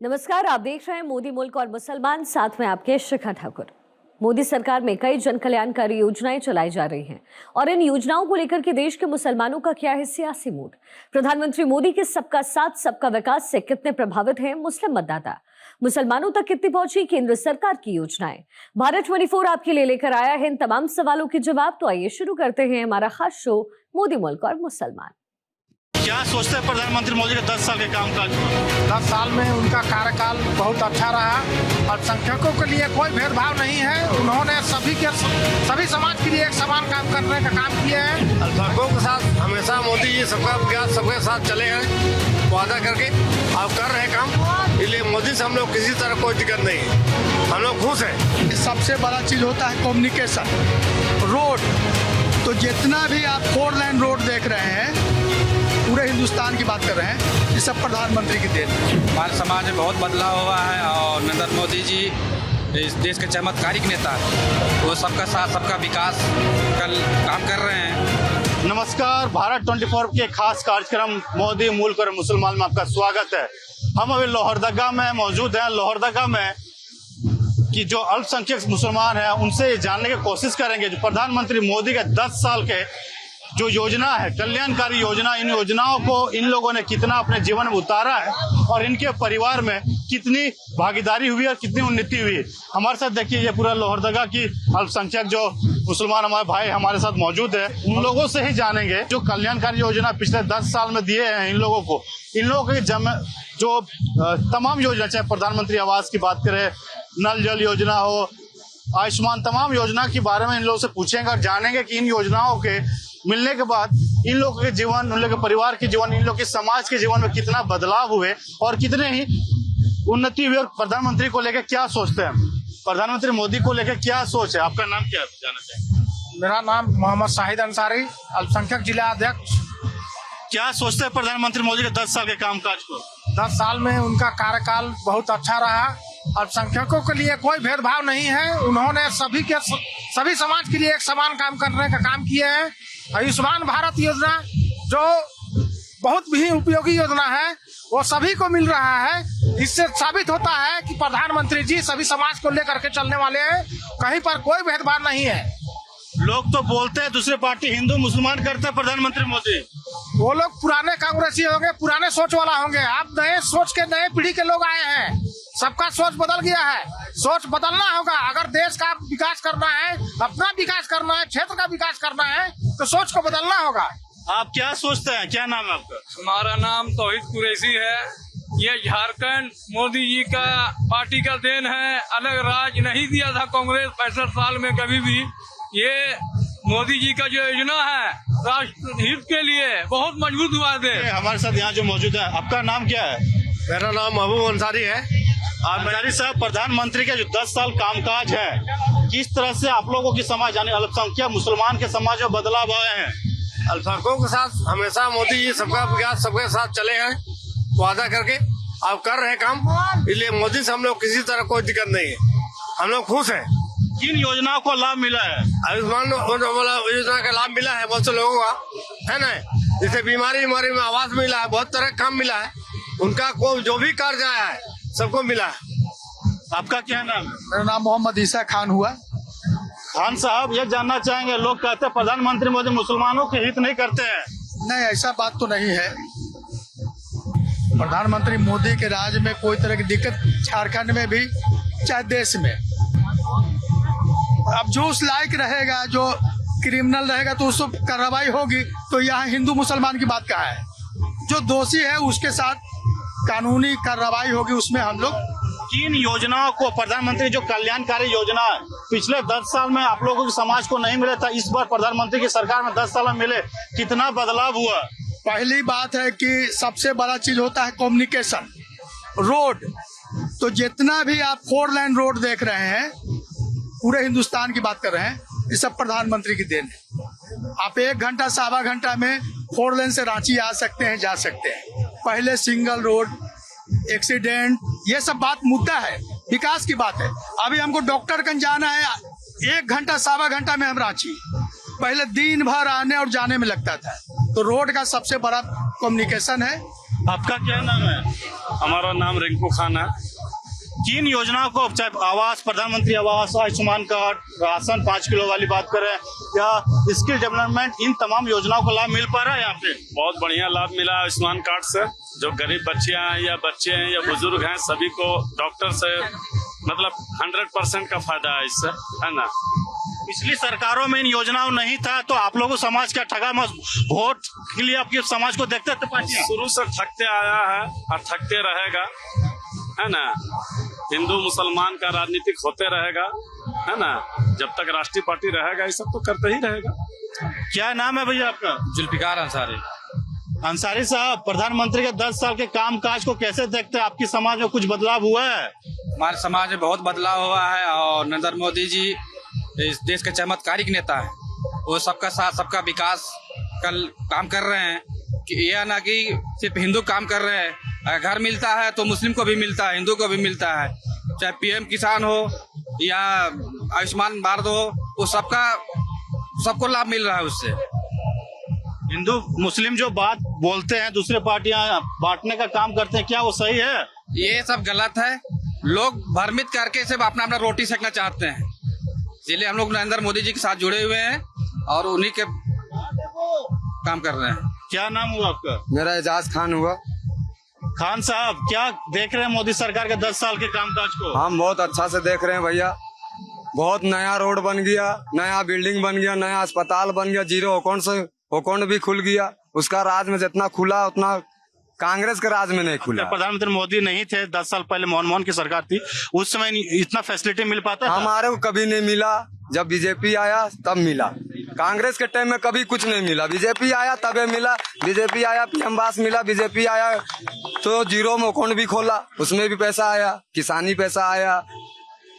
नमस्कार, आप देख रहे हैं मोदी मुल्क और मुसलमान, साथ में आपके शिखा ठाकुर। मोदी सरकार में कई जन कल्याणकारी योजनाएं चलाई जा रही हैं और इन योजनाओं को लेकर के देश के मुसलमानों का क्या है सियासी मूड। प्रधानमंत्री मोदी के सबका साथ सबका विकास से कितने प्रभावित हैं मुस्लिम मतदाता, मुसलमानों तक कितनी पहुंची केंद्र सरकार की योजनाएं। भारत 24 आपके लिए लेकर आया है इन तमाम सवालों के जवाब। तो आइए शुरू करते हैं हमारा खास शो मोदी मुल्क और मुसलमान। क्या सोचते हैं प्रधानमंत्री मोदी के 10 साल के कामकाज? 10 साल में उनका कार्यकाल बहुत अच्छा रहा। अल्पसंख्यकों के लिए कोई भेदभाव नहीं है। उन्होंने सभी समाज के लिए एक समान काम करने का काम किया है। अल्पसंख्यकों के साथ हमेशा मोदी जी सबका विकास सबके साथ चले हैं वादा करके, अब कर रहे काम। इसलिए मोदी से हम लोग किसी तरह कोई दिक्कत नहीं है, हम लोग खुश हैं। सबसे बड़ा चीज होता है कम्युनिकेशन, रोड। तो जितना भी आप 4 लाइन रोड देख रहे हैं, पूरे हिंदुस्तान की बात कर रहे हैं, ये सब प्रधानमंत्री की देन है। हमारे समाज में बहुत बदलाव हुआ है और नरेंद्र मोदी जी इस देश के चमत्कारिक नेता हैं। वो सबका साथ सबका विकास काम कर रहे हैं। नमस्कार, भारत 24 के खास कार्यक्रम मोदी मुल्क और मुसलमान में आपका स्वागत है। हम अभी लोहरदगा में मौजूद हैं। लोहरदगा में कि जो अल्पसंख्यक मुसलमान हैं उनसे जानने की कोशिश करेंगे जो प्रधानमंत्री मोदी के 10 साल के जो योजना है, कल्याणकारी योजना, इन योजनाओं को इन लोगों ने कितना अपने जीवन में उतारा है और इनके परिवार में कितनी भागीदारी हुई और कितनी उन्नति हुई। हमारे साथ देखिए ये पूरा लोहरदगा की अल्पसंख्यक जो मुसलमान हमारे भाई हमारे साथ मौजूद है। उन लोगों से ही जानेंगे जो कल्याणकारी योजना पिछले 10 साल में दिए हैं इन लोगों को। इन लोगों के जो तमाम योजना, चाहे प्रधानमंत्री आवास की बात करें, नल जल योजना हो, आयुष्मान, तमाम योजना के बारे में इन लोगों से पूछेंगे और जानेंगे कि इन योजनाओं के मिलने के बाद इन लोगों के जीवन, उन लोगों के परिवार के जीवन, इन लोगों के समाज के जीवन में कितना बदलाव हुए और कितने ही उन्नति हुई। और प्रधानमंत्री को लेकर क्या सोचते हैं, प्रधानमंत्री मोदी को लेकर क्या सोच है। आपका नाम क्या जानना चाहेंगे? मेरा नाम मोहम्मद शाहिद अंसारी, अल्पसंख्यक जिला अध्यक्ष। क्या सोचते हैं प्रधानमंत्री मोदी के 10 साल के कामकाज को? 10 साल में उनका कार्यकाल बहुत अच्छा रहा। अल्पसंख्यकों के लिए कोई भेदभाव नहीं है। उन्होंने सभी समाज के लिए एक समान काम करने का काम किया है। आयुष्मान भारत योजना जो बहुत भी उपयोगी योजना है, वो सभी को मिल रहा है। इससे साबित होता है कि प्रधानमंत्री जी सभी समाज को लेकर के चलने वाले हैं, कहीं पर कोई भेदभाव नहीं है। लोग तो बोलते हैं दूसरे पार्टी हिंदू मुसलमान करते हैं प्रधानमंत्री मोदी। वो लोग पुराने कांग्रेसी होंगे, पुराने सोच वाला होंगे। आप नए सोच के, नए पीढ़ी के लोग आए हैं। सबका सोच बदल गया है। सोच बदलना होगा। अगर देश का विकास करना है, अपना विकास करना है, क्षेत्र का विकास करना है, तो सोच को बदलना होगा। आप क्या सोचते हैं, क्या नाम है आपका? हमारा नाम तौहीद कुरैशी है। ये झारखंड मोदी जी का पार्टी का देन है। अलग राज नहीं दिया था कांग्रेस 65 साल में कभी भी। ये मोदी जी का जो योजना है राष्ट्र हित के लिए बहुत मजबूत हुआ दे। हमारे साथ यहाँ जो मौजूद है, आपका नाम क्या है? मेरा नाम महबूब अंसारी है। अंसारी साहब, प्रधानमंत्री के जो 10 साल कामकाज है, किस तरह से आप लोगों की समाज यानी अल्पसंख्यक मुसलमान के समाज में बदलाव आए हैं? अल्पसंख्यकों के साथ हमेशा मोदी जी सबका विकास सबके साथ चले हैं वादा करके, अब कर रहे काम। इसलिए मोदी से हम लोग किसी तरह कोई दिक्कत नहीं है, हम लोग खुश हैं। किन योजनाओं को लाभ मिला है? आयुष्मान योजना का लाभ मिला है बहुत से लोगों का, है ना। जैसे बीमारी में आवास मिला है, बहुत तरह का काम मिला है। उनका को जो भी कार्य आया है सबको मिला है। आपका क्या नाम है? मेरा नाम मोहम्मद ईसा खान हुआ। खान साहब, ये जानना चाहेंगे, लोग कहते हैं प्रधानमंत्री मोदी मुसलमानों के हित नहीं करते हैं। नहीं, ऐसा बात तो नहीं है। प्रधानमंत्री मोदी के राज में कोई तरह की दिक्कत झारखंड में भी, चाहे देश में। अब जो उस लायक रहेगा, जो क्रिमिनल रहेगा तो उसको कार्रवाई होगी। तो यहाँ हिंदू मुसलमान की बात कहाँ है? जो दोषी है उसके साथ कानूनी कार्रवाई होगी। उसमें हम लोग किन योजनाओं को प्रधानमंत्री जो कल्याणकारी योजना है पिछले 10 साल में आप लोगों के समाज को नहीं मिले था, इस बार प्रधानमंत्री की सरकार में 10 साल में मिले, कितना बदलाव हुआ? पहली बात है कि सबसे बड़ा चीज होता है कम्युनिकेशन, रोड। तो जितना भी आप 4 लाइन रोड देख रहे हैं, पूरे हिंदुस्तान की बात कर रहे हैं, ये सब प्रधानमंत्री की देन है। आप 1 घंटा, सवा घंटा में 4 लेन से रांची आ सकते हैं, जा सकते हैं। पहले सिंगल रोड, एक्सीडेंट, ये सब बात मुद्दा है, विकास की बात है। अभी हमको डॉक्टरगंज जाना है, 1 घंटा, सवा घंटा में हम रांची। पहले दिन भर आने और जाने में लगता था। तो रोड का सबसे बड़ा कम्युनिकेशन है। आपका क्या नाम है? हमारा नाम रिंकू खान है। 3 योजनाओं को, चाहे आवास, प्रधानमंत्री आवास, आयुष्मान कार्ड, राशन 5 किलो वाली बात करें या स्किल डेवलपमेंट, इन तमाम योजनाओं का लाभ मिल पा रहा है यहाँ पे? बहुत बढ़िया लाभ मिला आयुष्मान कार्ड से। जो गरीब बच्चियां हैं या बच्चे हैं या बुजुर्ग हैं, सभी को डॉक्टर से मतलब 100% का फायदा है इससे, है ना। पिछली सरकारों में इन योजनाओं नहीं था तो आप लोगों समाज का ठगा वोट के लिए आपके समाज को देखते थे पार्टियां? शुरू से ठगते आया है और ठगते रहेगा, है ना। हिंदू मुसलमान का राजनीतिक होते रहेगा, है ना। जब तक राष्ट्रीय पार्टी रहेगा ये सब तो करते ही रहेगा। क्या नाम है भैया आपका? जुल्फिकार अंसारी। अंसारी साहब, प्रधानमंत्री के 10 साल के कामकाज को कैसे देखते हैं? आपकी समाज में कुछ बदलाव हुआ है? हमारे समाज में बहुत बदलाव हुआ है और नरेंद्र मोदी जी इस देश के चमत्कारिक नेता है। वो सबका साथ सबका विकास कल काम कर रहे हैं कि यह ना कि सिर्फ हिंदू काम कर रहे हैं। अगर घर मिलता है तो मुस्लिम को भी मिलता है, हिंदू को भी मिलता है। चाहे पीएम किसान हो या आयुष्मान भारत हो, वो सबको लाभ मिल रहा है उससे। हिंदू मुस्लिम जो बात बोलते हैं, दूसरे पार्टियां बांटने का काम करते हैं, क्या वो सही है? ये सब गलत है। लोग भ्रमित करके सिर्फ अपना अपना रोटी सेकना चाहते हैं, इसलिए हम लोग नरेंद्र मोदी जी के साथ जुड़े हुए हैं और उन्हीं के काम कर रहे हैं। क्या नाम हुआ आपका? मेरा एजाज खान हुआ। खान साहब, क्या देख रहे हैं मोदी सरकार के 10 साल के कामकाज को? हम बहुत अच्छा से देख रहे हैं भैया। बहुत नया रोड बन गया, नया बिल्डिंग बन गया, नया अस्पताल बन गया, 0 अकाउंट भी खुल गया। उसका राज में जितना खुला उतना कांग्रेस के राज में नहीं खुला। प्रधानमंत्री मोदी नहीं थे 10 साल पहले, मनमोहन की सरकार थी, उस समय इतना फैसिलिटी मिल पाता था? हमारे को कभी नहीं मिला। जब बीजेपी आया तब मिला। कांग्रेस के टाइम में कभी कुछ नहीं मिला। बीजेपी आया तबे मिला। बीजेपी आया पीएम आवास मिला। बीजेपी आया तो 0 में अकाउंट भी खोला, उसमें भी पैसा आया। किसानी पैसा आया,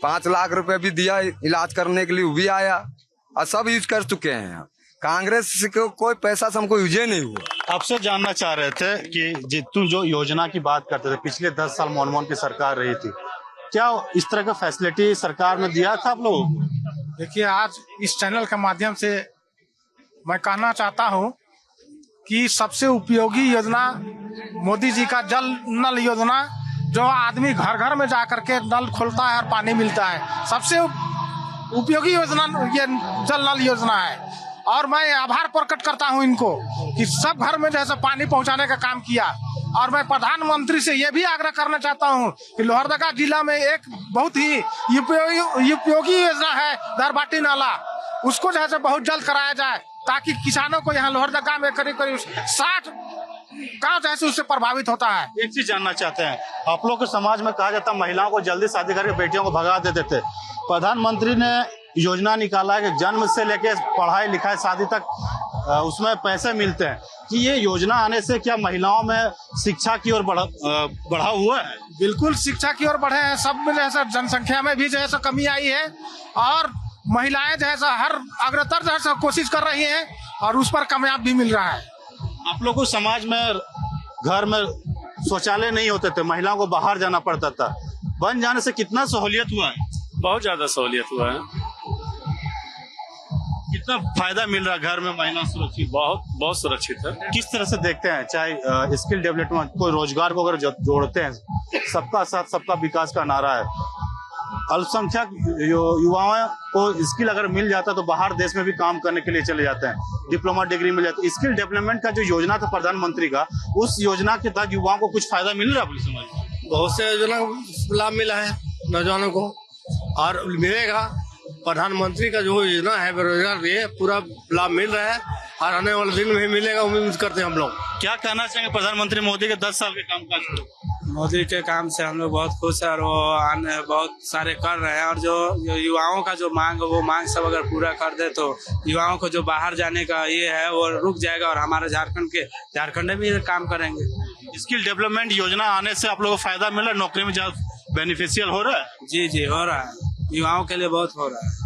5 लाख रुपए भी दिया इलाज करने के लिए, वो भी आया और सब यूज कर चुके हैं। कांग्रेस को कोई पैसा से हमको यूज नहीं हुआ। आपसे जानना चाह रहे थे कि तुम जो योजना की बात करते थे, पिछले 10 साल मनमोहन की सरकार रही थी, क्या इस तरह का फैसिलिटी सरकार ने दिया था आप लोगों को? देखिए, आज इस चैनल के माध्यम से मैं कहना चाहता हूं कि सबसे उपयोगी योजना मोदी जी का जल नल योजना, जो आदमी घर घर में जा करके नल खोलता है और पानी मिलता है, सबसे उपयोगी योजना ये जल नल योजना है। और मैं आभार प्रकट करता हूं इनको कि सब घर में जैसे पानी पहुंचाने का काम किया। और मैं प्रधानमंत्री से ये भी आग्रह करना चाहता हूं कि लोहरदगा जिला में एक बहुत ही उपयोगी योजना है दरबाटी नाला, उसको जो है बहुत जल्द कराया जाए ताकि किसानों को यहाँ लोहरदगा में करीब 60 गाँव जैसे उससे प्रभावित होता है। एक चीज जानना चाहते हैं, आप लोग के समाज में कहा जाता है महिलाओं को जल्दी शादी करके बेटियों को भगा देते थे। प्रधानमंत्री ने योजना निकाला है कि जन्म से लेके पढ़ाई लिखाई शादी तक उसमें पैसे मिलते हैं, कि ये योजना आने से क्या महिलाओं में शिक्षा की ओर बढ़ा हुआ है? बिल्कुल शिक्षा की ओर बढ़े हैं। सब में जैसा जनसंख्या में भी जैसा कमी आई है और महिलाएं जैसा हर अग्रतर जैसा कोशिश कर रही हैं और उस पर कामयाब भी मिल रहा है। आप लोगों को समाज में घर में शौचालय नहीं होते थे, महिलाओं को बाहर जाना पड़ता था, बन जाने से कितना सहूलियत हुआ है? बहुत ज्यादा सहूलियत हुआ है। कितना फायदा मिल रहा है घर में महिला सुरक्षित? बहुत सुरक्षित है। किस तरह से देखते हैं, चाहे स्किल डेवलपमेंट को रोजगार को अगर जोड़ते हैं, सबका साथ सबका विकास का नारा है, अल्पसंख्यक युवाओं को स्किल अगर मिल जाता तो बाहर देश में भी काम करने के लिए चले जाते हैं, डिप्लोमा डिग्री मिल जाती है। स्किल डेवलपमेंट का जो योजना था प्रधानमंत्री का, उस योजना के तहत युवाओं को कुछ फायदा मिल रहा है? समाज में बहुत से योजना लाभ मिला है नौजवानों को और मिलेगा। प्रधानमंत्री का जो योजना है बेरोजगार, ये पूरा लाभ मिल रहा है और आने वाले दिन में भी मिलेगा, उम्मीद करते हैं हम लोग। क्या कहना चाहेंगे प्रधानमंत्री मोदी के 10 साल के कामकाज को? मोदी के काम से हम लोग बहुत खुश है और वो आने बहुत सारे कर रहे हैं। और जो युवाओं का जो मांग वो मांग सब अगर पूरा कर दे तो युवाओं को जो बाहर जाने का ये है वो रुक जाएगा और हमारे झारखंड में भी काम करेंगे। स्किल डेवलपमेंट योजना आने से आप लोगों को फायदा मिला, नौकरी में ज्यादा बेनिफिशियल हो रहा है? जी हो रहा है, युवाओं के लिए बहुत हो रहा है।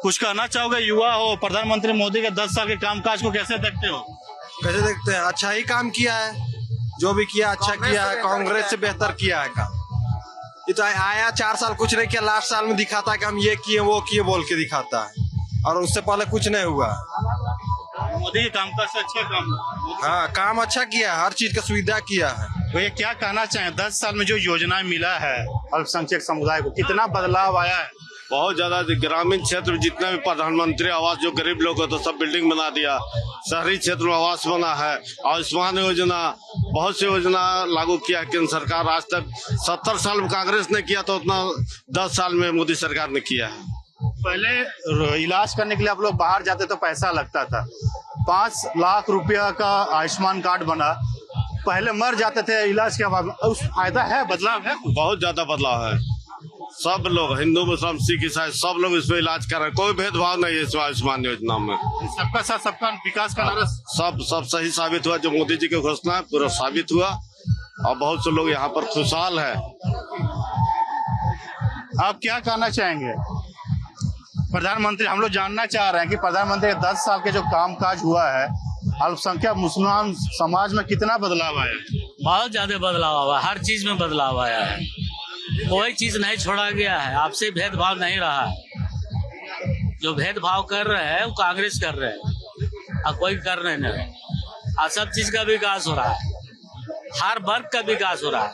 कुछ कहना चाहोगे? युवा हो, प्रधानमंत्री मोदी के 10 साल के कामकाज को कैसे देखते हो? कैसे देखते हैं? अच्छा ही काम किया है, जो भी किया अच्छा किया है। कांग्रेस से बेहतर किया है काम। ये तो आया 4 साल कुछ नहीं किया, लास्ट साल में दिखाता है कि हम ये किए वो किए बोल के दिखाता है, और उससे पहले कुछ नहीं हुआ। मोदी के कामकाज से अच्छा काम? हाँ, काम अच्छा किया है, हर चीज का सुविधा किया है। तो ये क्या कहना चाहें, 10 साल में जो योजनाएं मिला है अल्पसंख्यक समुदाय को, कितना बदलाव आया है? बहुत ज्यादा ग्रामीण क्षेत्र में जितना भी प्रधानमंत्री आवास जो गरीब लोग हो तो सब बिल्डिंग बना दिया, शहरी क्षेत्र में आवास बना है, आयुष्मान योजना, बहुत सी योजना लागू किया है केंद्र सरकार। आज तक 70 साल में कांग्रेस ने किया तो उतना 10 साल में मोदी सरकार ने किया है। पहले इलाज करने के लिए आप लोग बाहर जाते तो पैसा लगता था, 5 लाख रुपया का आयुष्मान कार्ड बना, पहले मर जाते थे इलाज के बाद, उस फायदा है, बदलाव है? बहुत ज्यादा बदलाव है। सब लोग, हिंदू मुस्लिम सिख ईसाई सब लोग इसमें इलाज कर रहे हैं, कोई भेदभाव नहीं है इस आयुष्मान योजना में। सबका साथ सबका विकास का नारा सब सही साबित हुआ, जो मोदी जी की घोषणा है पूरा साबित हुआ और बहुत से लोग यहाँ पर खुशहाल है। आप क्या कहना चाहेंगे प्रधानमंत्री? हम लोग जानना चाह रहे हैं कि प्रधानमंत्री के 10 साल के जो कामकाज हुआ है, अल्पसंख्यक मुसलमान समाज में कितना बदलाव आया? बहुत ज्यादा बदलाव आया, हर चीज में बदलाव आया है, कोई चीज नहीं छोड़ा गया है, आपसे भेदभाव नहीं रहा है। जो भेदभाव कर रहे हैं वो कांग्रेस कर रहे हैं और कोई कर रहे नहीं, और सब चीज का विकास हो रहा है, हर वर्ग का विकास हो रहा है,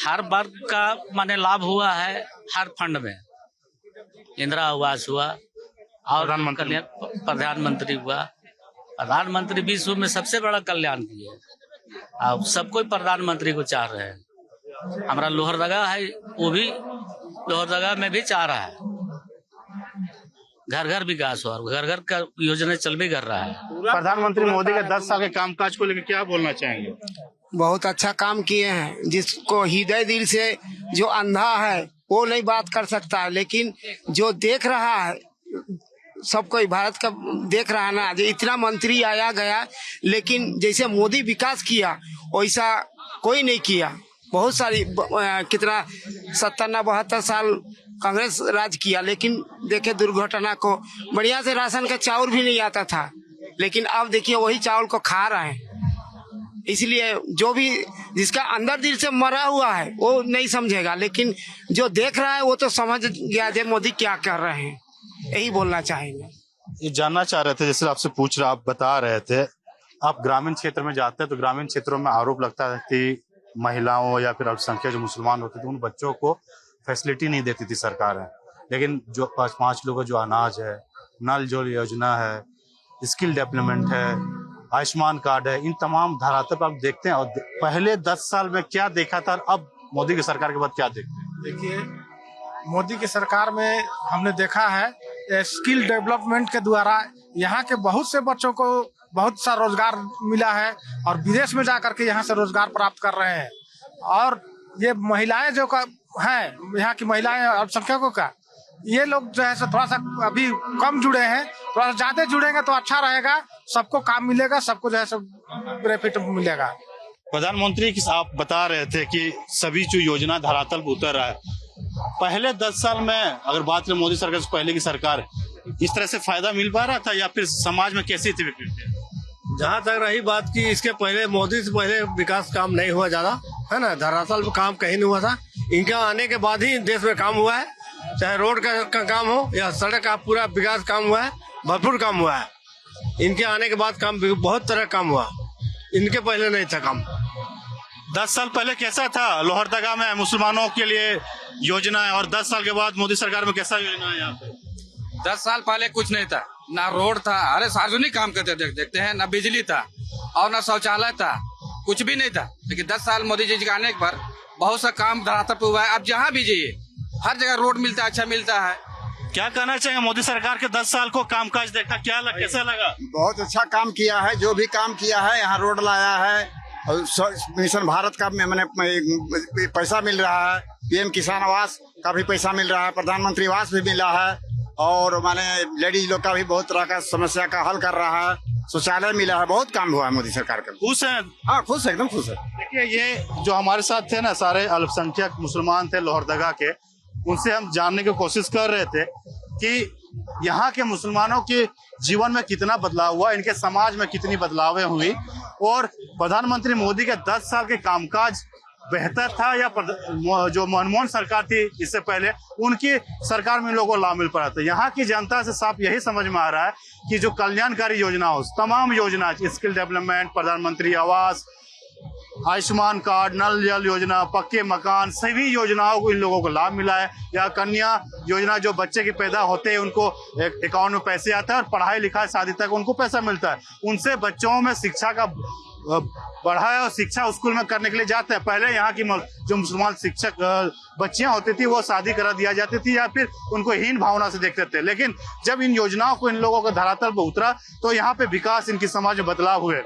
हर वर्ग का माने लाभ हुआ है, हर फंड में इंदिरा आवास हुआ और प्रधानमंत्री हुआ। प्रधानमंत्री विश्व में सबसे बड़ा कल्याण किया है, अब सब कोई प्रधानमंत्री को चाह रहे हैं। हमारा लोहरदगा है, वो भी लोहरदगा में भी चाह रहा है घर घर विकास हो, घर घर का योजना चल भी कर रहा है। प्रधानमंत्री मोदी के 10 साल के कामकाज को लेकर क्या बोलना चाहेंगे? बहुत अच्छा काम किए हैं, जिसको हृदय दिल से, जो अंधा है वो नहीं बात कर सकता है, लेकिन जो देख रहा है, सब कोई भारत का देख रहा है ना, जो इतना मंत्री आया गया, लेकिन जैसे मोदी विकास किया वैसा कोई नहीं किया। बहुत सारी कितना 70-72 साल कांग्रेस राज किया, लेकिन देखे दुर्घटना को, बढ़िया से राशन का चावल भी नहीं आता था, लेकिन अब देखिए वही चावल को खा रहे हैं। इसलिए जो भी जिसका अंदर दिल से मरा हुआ है वो नहीं समझेगा, लेकिन जो देख रहा है वो तो समझ गया जे मोदी क्या कर रहे हैं, यही बोलना चाहेंगे। ये जानना चाह रहे थे, जैसे आपसे पूछ रहा, आप बता रहे थे, आप ग्रामीण क्षेत्र में जाते हैं तो ग्रामीण क्षेत्रों में आरोप लगता है कि महिलाओं या फिर अल्पसंख्यक जो मुसलमान होते थे उन बच्चों को फैसिलिटी नहीं देती थी सरकार है, लेकिन जो 5 लोगों जो अनाज है, नल जल योजना है, स्किल डेवलपमेंट है, आयुष्मान कार्ड है, इन तमाम धरातल पर आप देखते हैं। और पहले 10 साल में क्या देखा था और अब मोदी की सरकार के बाद क्या देखते हैं? देखिए, मोदी की सरकार में हमने देखा है स्किल डेवलपमेंट के द्वारा यहाँ के बहुत से बच्चों को बहुत सा रोजगार मिला है और विदेश में जाकर के यहाँ से रोजगार प्राप्त कर रहे हैं। और ये महिलाएं जो हैं, यहाँ की महिलाएं अल्पसंख्यकों का, ये लोग जो है सो थोड़ा सा अभी कम जुड़े हैं, थोड़ा सा ज्यादा जुड़ेंगे तो अच्छा रहेगा, सबको काम मिलेगा, सबको जो है सो बेनिफिट मिलेगा। प्रधानमंत्री आप बता रहे थे कि सभी जो योजना धरातल पर उतर रहा है, पहले 10 साल में अगर बात करें मोदी सरकार से पहले की सरकार, इस तरह से फायदा मिल पा रहा था या फिर समाज में कैसी थी? जहाँ तक रही बात की, इसके पहले मोदी से पहले विकास काम नहीं हुआ ज्यादा, है ना, धरातल में काम कहीं नहीं हुआ था। इनके आने के बाद ही देश में काम हुआ है, चाहे रोड का काम हो या सड़क का पूरा विकास काम हुआ है, भरपूर काम हुआ है। इनके आने के बाद काम बहुत तरह काम हुआ, इनके पहले नहीं था काम। 10 साल पहले कैसा था लोहरदगा में मुसलमानों के लिए योजना है, और 10 साल के बाद मोदी सरकार में कैसा योजना है यहाँ पे? 10 साल पहले कुछ नहीं था, ना रोड था, अरे सार्वजनिक काम करते देखते हैं, ना बिजली था और ना शौचालय था, कुछ भी नहीं था। लेकिन 10 साल मोदी जी के आने पर बहुत सा काम धरातल पे हुआ है। अब जहाँ भी जाइए हर जगह रोड मिलता है, अच्छा मिलता है। क्या कहना चाहिए मोदी सरकार के 10 साल को कामकाज देखा, कैसा लगा? बहुत अच्छा काम किया है, जो भी काम किया है, यहाँ रोड लाया है और मिशन भारत का मैंने पैसा मिल रहा है, पीएम किसान आवास का भी पैसा मिल रहा है, प्रधानमंत्री आवास भी मिला है, और माने लेडीज लोग का भी बहुत तरह का समस्या का हल कर रहा है, शौचालय मिला है, बहुत काम हुआ है मोदी सरकार का। खुश है? हाँ, खुश है, एकदम खुश है। देखिए, ये जो हमारे साथ थे ना, सारे अल्पसंख्यक मुसलमान थे लोहरदगा के, उनसे हम जानने की कोशिश कर रहे थे कि यहाँ के मुसलमानों के जीवन में कितना बदलाव हुआ, इनके समाज में कितनी बदलावें हुई, और प्रधानमंत्री मोदी के 10 साल के कामकाज बेहतर था या जो मनमोहन सरकार थी इससे पहले, उनकी सरकार में लोगों को लाभ मिल पड़ा था। यहाँ की जनता से साफ यही समझ में आ रहा है कि जो कल्याणकारी योजना हो, तमाम योजना, स्किल डेवलपमेंट, प्रधानमंत्री आवास आयुष्मान कार्ड, नल जल योजना, पक्के मकान, सभी योजनाओं को इन लोगों को लाभ मिला है। या कन्या योजना, जो बच्चे के पैदा होते हैं उनको अकाउंट में पैसे आता है और पढ़ाई लिखाई शादी तक उनको पैसा मिलता है। उनसे बच्चों में शिक्षा का बढ़ा है और शिक्षा स्कूल में करने के लिए जाते हैं। पहले यहाँ की जो मुसलमान शिक्षक बच्चियां होती थी वो शादी करा दिया जाती थी या फिर उनको हीन भावना से देखते थे, लेकिन जब इन योजनाओं को इन लोगों को धरातल पर उतरा तो यहाँ पे विकास, इनकी समाज में बदलाव हुए।